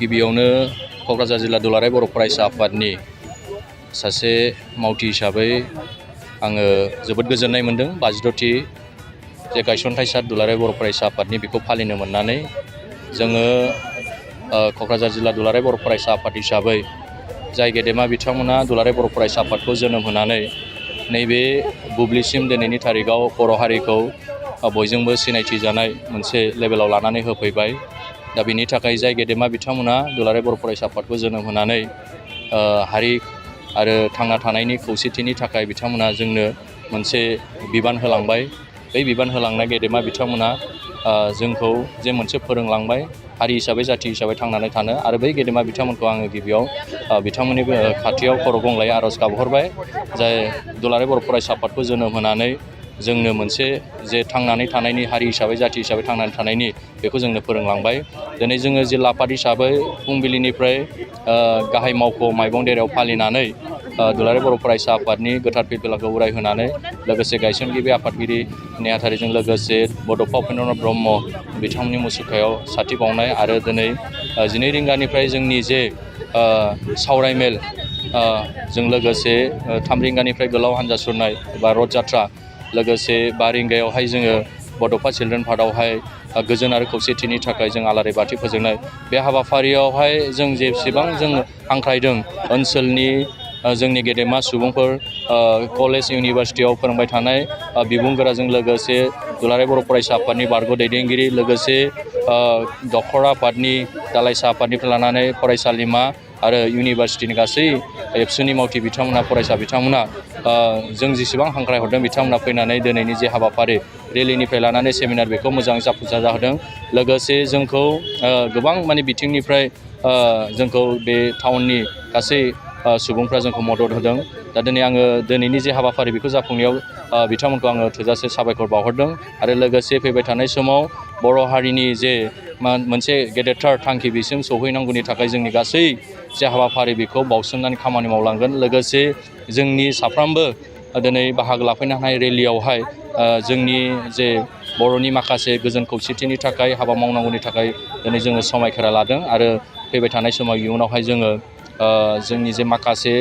गिबियावनो क'क्राझार जिल्ला दुलाराय बर' फरायसा आफादनि सासे मावथि हिसाबै आङो जोबोद गोजोननाय मोन्दों। 52थि जे गायसनथाय सान दुलाराय बर' फरायसा आफादनि बेखौ फालिनो मोननानै जोङो क'क्राझार जिल्ला दुलाराय बर' फरायसा आफाद हिसाबै जाय गेदेमा बिथांमोना दुलाराय बर' फरायसा आफादखौ जोनोम होनानै नैबे बुब्लिसिम दिनैनि थारिखआव बर' हारिखौ बयजोंबो सिनायथि जानाय मोनसे लेभेलाव लानानै होफैबाय। दा बेनि थाखाय जाय गेदेमा बिथांमोना दुलाराय बर' फरायसा आफादखौ जोनोम होनानै हारि आरो थांना थानायनि खौसेथिनि थाखाय बिथांमोना जोंनो मोनसे बिबान होलांबाय। बै बिबान होलांनाय गेदेमा बिथांमोना जोंखौ जे मोनसे फोरोंलांबाय हारि हिसाबै जाथि हिसाबै थांनानै थानो, आरो बै गेदेमा बिथांमोनखौ आङो गिबियाव बिथांमोननि खाथियाव खर' गंलायै आर'ज गाबहरबाय। जाय दुलाराय बर' फरायसा आफादखौ जोनोम होनानै जोंनो मोनसे जे थांनानै थानायनि हारि हिसाबै जाथि हिसाबै थांनानै थानायनि बेखौ जोंनो फोरोंलांबाय। दिनै जोङो जिल्ला आफाद हिसाबै फुंबिलिनिफ्राय गाहाय मावख' माइबं देरायाव फालिनानै दुलाराय बर' फरायसा आफादनि गोथार फिरफिलाखौ उरायहोनानै लोगोसे गायसनगिरि आफादगिरि नेहाथारिजों लोगोसे बड'फा उपेन्द्रनाथ ब्रह्म बिथांमोननि मुसुखायाव साथि बावनाय आरो दिनै 12 रिंगानिफ्राय जोंनि जे सावरायमेल जों लोगोसे 3 रिंगानिफ्राय गोलाव हान्जा सुरनाय एबा रथ जात्रा, लोगोसे 5 रिंगायावहाय जोङो बड'फा चिल्ड्रेन पार्कआवहाय गोजोन आरो खौसेथिनि थाखाय जों आलारि बाथि फोजोंनाय बे हाबाफारियावहाय जों जेसेबां जों हांख्रायदों ओनसोलनि जोंनि गेदेमा सुबुंफोर, कलेज इउनिभारसिटियाव फोरोंबाय थानाय बिबुंगोराजों लोगोसे दुलाराय बर' फरायसा आफादनि बारग' दैदेनगिरि, लोगोसे दखरा आफादनि दालाइसा आफादनिफ्राय लानानै फरायसालिमा आरो इउनिभारसिटिनि गासै एबसुनि मावथि बिथांमोना, फरायसा बिथांमोना जों जेसेबां हांख्रायहरदों बिथांमोना फैनानै दिनैनि जे हाबाफारि रेलिनिफ्राय लानानै सेमिनार बेखौ मोजाङै जाफुंसार जाहोदों। लोगोसे जोंखौ गोबां बिथिंनिफ्राय जोंखौ बे टाउननि गासै सुबुंफ्रा जोंखौ मदद होदों। दा दिनै आङो दिनैनि जे हाबाफारि बेखौ जाफुंनायाव बिथांमोनखौ आङो थोजासे साबायखर बावहरदों। आरो लोगोसे फैबाय थानाय समाव बर' हारिनि जे मोनसे गेदेरथार थांखि बिसिम सौहैनांगौनि थाखाय जोंनि गासै जे हाबाफारि बेखौ बावसोमनानै खामानि मावलांगोन। लोगोसे जोंनि साफ्रोमबो दिनै बाहागो लाफैनो हानाय रेलियावहाय जोंनि जे बर'नि माखासे गोजोन खौसेथिनि थाखाय हाबा मावनांगौनि थाखाय दिनै जोङो समायखेरा लादों। आरो फैबाय थानाय समाव इयुनावहाय जोङो जोंनि जे माखासे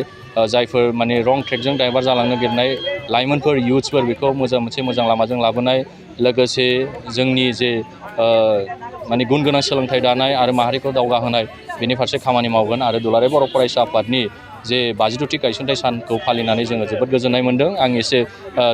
जायफोर रं ट्रेकजों डाइभार्ट जालांनो नागिरनाय लाइमोनफोर, इयुथ्सफोर, बेखौ मोजां लामाजों लाबोनाय, लोगोसे जोंनि जे गुन गोनां सोलोंथाइ दानाय आरो माहारिखौ दावगाहोनाय बेनि फारसे खामानि मावगोन। आरो दुलाराय बर' फरायसा आफादनि जे 52थि गायसनथाय सानखौ फालिनानै जोङो जोबोद गोजोननाय मोन्दों। आं एसे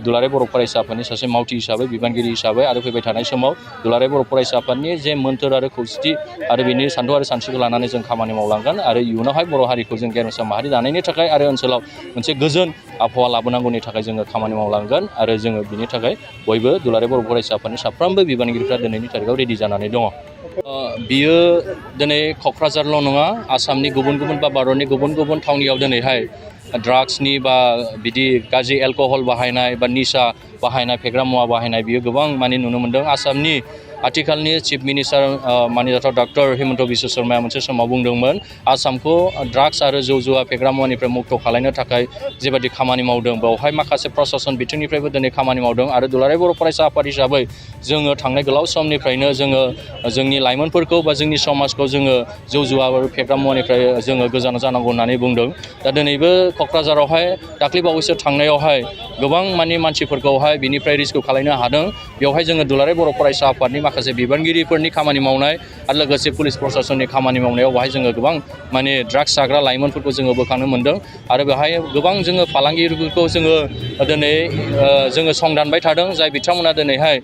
दुलाराय बर' फरायसा आफादनि सासे मावथि हिसाबै, बिबानगिरि हिसाबै आरो फैबाय थानाय समाव दुलाराय बर' फरायसा आफादनि जे मोन्थोर आरो खौसेथि आरो बेनि सान्थौ आरो सानस्रिखौ लानानै जों खामानि मावलांगोन। आरो इयुनावहाय बर' हारिखौ जों गेरेमसा माहारि दानायनि थाखाय आरो ओनसोलाव मोनसे गोजोन आबहावा लाबोनांगौनि थाखाय जोङो खामानि मावलांगोन। आरो जोङो बिनि थाखाय बयबो दुलाराय बर' फरायसा आफादनि साफ्रोमबो बिबानगिरिफ्रा दिनैनि थारिखआव रेडि जानानै दङ। बियो दिनै क'क्राझारल' नङा, आसामनि गुबुन गुबुन बा भारतनि गुबुन गुबुन थावनियाव दिनैहाय ड्राग्सनि बा बिदि गाज्रि एलक'हल बाहायनाय बा निसा बाहायनाय, फेग्रा मुवा बाहायनाय बियो गोबां नुनो मोन्दों। आसामनि आथिखालनि चिफ मिनिस्टार माननीय डक्टर हिमन्त बिश्व शर्माया मोनसे समाव बुंदोंमोन आसामखौ ड्राग्स आरो जौ जुवा फेग्रा मुवानिफ्राय मुक्त खालामनो थाखाय जेबादि खामानि मावदों, बेवहाय माखासे प्रशासन बिथिंनिफ्रायबो दिनै खामानि मावदों। आरो दुलाराय बर' फरायसा आफाद हिसाबै जोङो थांनाय गोलाव समनिफ्रायनो जोङो जोंनि लाइमोनफोरखौ बा जोंनि समाजखौ जोङो जौ जुवा आरो फेग्रा मुवानिफ्राय जोङो गोजान जानांगौ होननानै बुंदों। दा दिनैबो क'क्राझारावहाय दाख्लै बावैसो थांनायावहाय गोबां मानसिफोरखौहाय बिनिफ्राय रेस्किउ खालामनो हादों। बेवहाय जोङो दुलाराय बर' फरायसा आफादनि माखासे बिबानगिरिफोरनि खामानि मावनाय आरो लोगोसे पुलिस प्रशासननि खामानि मावनायाव बेवहाय जोङो गोबां ड्राग्स जाग्रा लाइमोनफोरखौ जोङो बोखांनो मोन्दों। आरो बेवहाय गोबां जोङो फालांगिरिफोरखौ जोङो दिनै जोङो संदानबाय थादों। जाय बिथांमोना दिनैहाय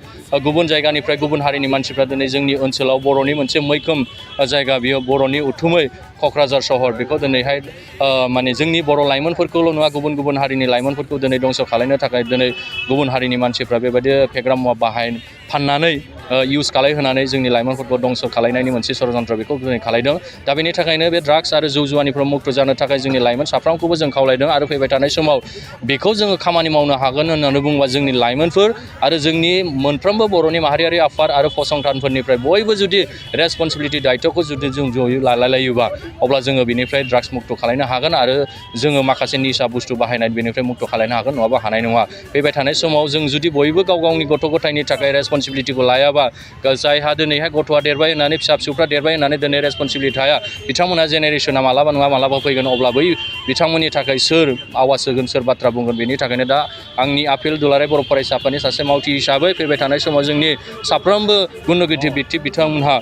गुबुन जायगानिफ्राय गुबुन हारिनि मानसिफ्रा दिनै जोंनि ओनसोलाव बर'नि मोनसे मैखोम जायगा, बियो बर'नि उथुमै क'क्राझार सहर, बेखौ दिनैहाय जोंनि बर' लाइमोनफोरखौल' नङा, गुबुन गुबुन हारिनि लाइमोनफोरखौ दिनै दंस' खालामनो थाखाय दिनै गुबुन हारिनि मानसिफ्रा बेबायदि फेग्रा मुवा फाननानै इउज खालामहोनानै जोंनि लाइमोनफोरखौ दंस' खालामनायनि मोनसे षड़यन्त्र बेखौ दिनै खालामदों। दा बेनि थाखायनो बे ड्राग्स आरो जौ जुवानिफ्राय मुक्त जानो थाखाय जोंनि लाइमोन साफ्रोमखौबो जों खावलायदों। आरो फैबाय थानाय समाव बेखौ जोङो खामानि मावनो हागोन होननानै बुङोबा जोंनि लाइमोनफोर आरो जोंनि मोनफ्रोमबो बर'नि माहारियारि आफाद आरो फसंथानफोरनिफ्राय बयबो जुदि रेसपन्सिबिलिटि दायित्वखौ जुदि जों जयै लालायलायोबा अब्ला जोङो बेनिफ्राय ड्राग्स मुक्त खालामनो हागोन आरो जोङो माखासे निसा बुस्थु बाहायनाय बेनिफ्राय मुक्त खालामनो हागोन, नङाबा हानाय नङा। फैबाय थानाय समाव जों जुदि बयबो गाव गावनि गथ' गथायनि थाखाय रेसपन्सिबिलिटिखौ लायाबा जाबा जायहा दिनैहाय गथ'आ देरबाय होननानै फिसा फिसौफ्रा देरबाय होननानै दिनै रेसपन्सिबिलिटि थाया बिथांमोनहा जेनेरेसना मालाबा नङा मालाबा फैगोन अब्ला बै बिथांमोननि थाखाय सोर आवाज होगोन सोर बाथ्रा बुंगोन बेनि थाखायनो दा आंनि आपिल दुलाराय बर' फरायसा आफादनि सासे मावथि हिसाबै फैबाय थानाय समाव जोंनि साफ्रोमबो गुन गिदिर बिक्ति बिथांमोनहा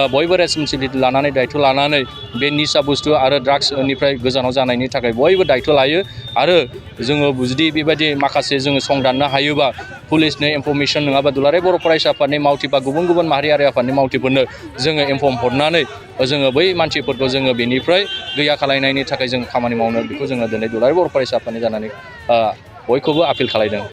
बयबो रेसपन्सिबिलिटि लानानै दायथ' लानानै बे निसा बुस्थु आरो ड्राग्सनिफ्राय गोजानाव जानायनि थाखाय बयबो दायथ' लायो आरो जोङो जुदि बेबायदि माखासे जोङो संदाननो हायोबा पुलिसनो इनफरमेसन नङाबा दुलाराय बर' फरायसा आफादनि मावथि बा गुबुन गुबुन माहारियारि आफादनि मावथिफोरनो जोङो इनफर्म हरनानै जोङो बै मानसिफोरखौ जोङो बेनिफ्राय गैया खालायनायनि थाखाय जों खामानि मावनो बेखौ जोङो दिनै दुलाराय बर' फरायसा आफादनि जानानै बयखौबो आपिल खालायदों।